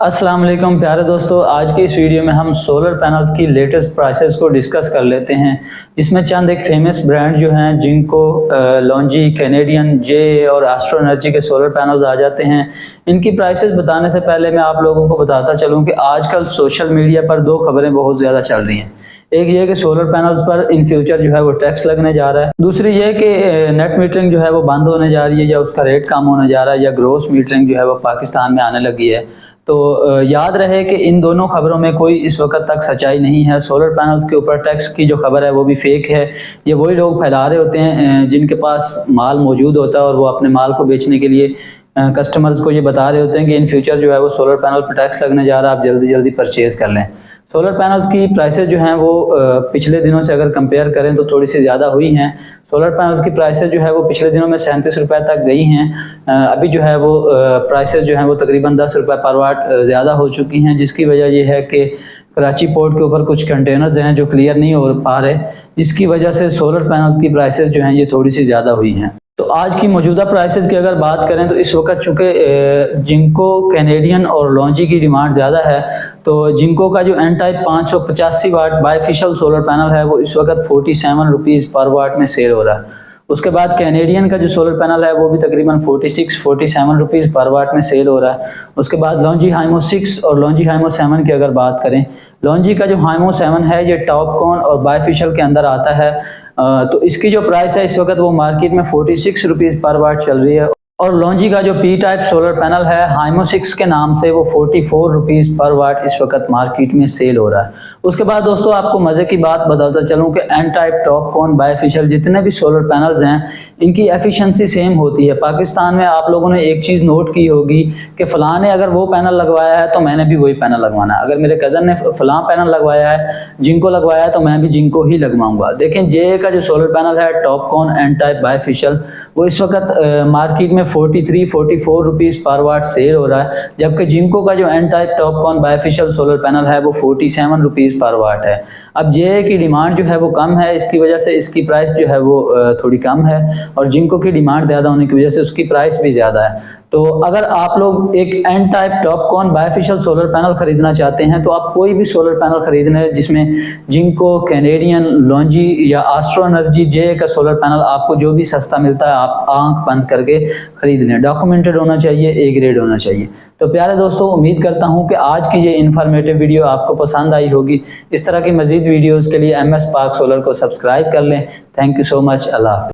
अस्सलाम वालेकुम प्यारे दोस्तों, आज की इस वीडियो में हम सोलर पैनल्स की लेटेस्ट प्राइसेस को डिस्कस कर लेते हैं, जिसमें चंद एक फेमस ब्रांड जो हैं जिनको लॉन्जी, कैनेडियन, जे और एस्ट्रो एनर्जी के सोलर पैनल्स आ जाते हैं। इनकी प्राइसेस बताने से पहले मैं आप लोगों को बताता चलूं कि आजकल सोशल मीडिया पर दो खबरें बहुत ज़्यादा चल रही हैं। एक ये कि सोलर पैनल्स पर इन फ्यूचर जो है वो टैक्स लगने जा रहा है, दूसरी ये कि नेट मीटरिंग जो है वो बंद होने जा रही है या उसका रेट कम होने जा रहा है, या ग्रॉस मीटरिंग जो है वो पाकिस्तान में आने लगी है। तो याद रहे कि इन दोनों खबरों में कोई इस वक्त तक सच्चाई नहीं है। सोलर पैनल्स के ऊपर टैक्स की जो खबर है वो भी फेक है। ये वही लोग फैला रहे होते हैं जिनके पास माल मौजूद होता है और वो अपने माल को बेचने के लिए कस्टमर्स को ये बता रहे होते हैं कि इन फ्यूचर जो है वो सोलर पैनल पर टैक्स लगने जा रहा है, आप जल्दी जल्दी परचेज़ कर लें। सोलर पैनल्स की प्राइसेस जो हैं वो पिछले दिनों से अगर कंपेयर करें तो थोड़ी सी ज़्यादा हुई हैं। सोलर पैनल्स की प्राइसेस जो है वो पिछले दिनों में 37 रुपये तक गई हैं। अभी जो है वो प्राइसेस जो हैं वो तकरीबन 10 रुपये पर वाट ज़्यादा हो चुकी हैं, जिसकी वजह ये है कि कराची पोर्ट के ऊपर कुछ कंटेनर्स हैं जो क्लियर नहीं हो पा रहे, जिसकी वजह से सोलर पैनल्स की प्राइसेस जो हैं ये थोड़ी सी ज़्यादा हुई हैं। तो आज की मौजूदा प्राइसेस की अगर बात करें तो इस वक्त चूँकि जिंको, कैनेडियन और लॉन्जी की डिमांड ज़्यादा है, तो जिंको का जो एन टाइप 585 वाट बाईफिशियल सोलर पैनल है वो इस वक्त 47 रुपीज़ पर वाट में सेल हो रहा है। उसके बाद कैनेडियन का जो सोलर पैनल है वो भी तकरीबन 47 रुपीज़ पर वाट में सेल हो रहा है। उसके बाद लॉन्जी हाइमो 6 और लॉन्जी हाइमो 7 की अगर बात करें, लॉन्जी का जो हाइमो 7 है ये टॉप कॉन और बाईफिशियल के अंदर आता है। तो इसकी जो प्राइस है इस वक्त वो मार्केट में 46 रुपीज़ पर वाट चल रही है। और लॉन्जी का जो पी टाइप सोलर पैनल है हाइमो 6 के नाम से वो 44 रुपीज़ पर वाट इस वक्त मार्केट में सेल हो रहा है। उसके बाद दोस्तों आपको मज़े की बात बताता चलूँ कि N type, TOPCon, bifacial जितने भी सोलर पैनल्स हैं इनकी एफिशिएंसी सेम होती है। पाकिस्तान में आप लोगों ने एक चीज़ नोट की होगी कि फ़लाँ ने अगर वो पैनल लगवाया है तो मैंने भी वही पैनल लगवाना है। अगर मेरे कज़न ने फ़लाँ पैनल लगवाया है, जिंको लगवाया है, तो मैं भी जिंको ही लगवाऊंगा। देखें जे का जो सोलर पैनल है TOPCon, N type, bifacial, वो इस वक्त मार्केट में 44 रुपीज़ पर वाट सेल हो रहा है, जबकि जिंको का जो N type, TOPCon, bifacial solar panel है वो 47 रुपीज़ पर वाट है। अब जे की डिमांड जो है वो कम है, इसकी वजह से इसकी प्राइस जो है वो थोड़ी कम है, और जिंको की डिमांड ज़्यादा होने की वजह से उसकी प्राइस भी ज़्यादा है। तो अगर आप लोग एक N type, TOPCon, bifacial solar panel खरीदना चाहते हैं तो आप कोई भी सोलर पैनल खरीद लें जिसमें जिंको, कैनेडियन, लॉन्जी या एस्ट्रो एनर्जी, जे का सोलर पैनल आपको जो भी सस्ता मिलता है आप आंख बंद करके खरीद लें। डॉक्यूमेंटेड होना चाहिए, ए ग्रेड होना चाहिए। तो प्यारे दोस्तों, उम्मीद करता हूं कि आज की ये इन्फॉर्मेटिव वीडियो आपको पसंद आई होगी। इस तरह की मज़ीद वीडियोज़ के लिए MS पाक सोलर को सब्सक्राइब कर लें। Thank you so much. अल्लाह हाफ़िज़।